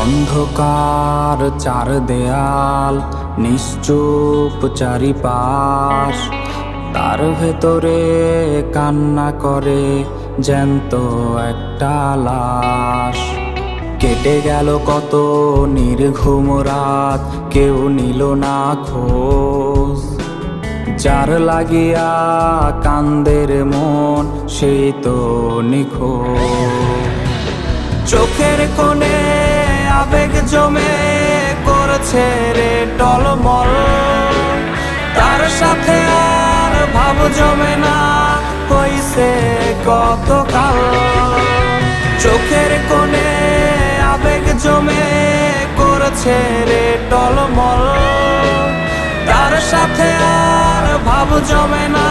অন্ধকার চার দেয়াল, নিশ্চুপ চারিপাশ, তার ভেতরে কান্না করে জ্যান্ত একটা লাশ। কেটে গেল কত নির্ঘুম রাত, কেউ নিল না খোঁজ। যার লাগিয়া কান্দের মন, সেই তো নিখোঁজ। চোখের কোণে আবেগ জমে করছে রে টলমল, তার সাথে আর ভাব জমে না, হইছে কতকাল। চোখের কোণে আবেগ জমে করছে রে টলমল, তার সাথে আর ভাব জমে না,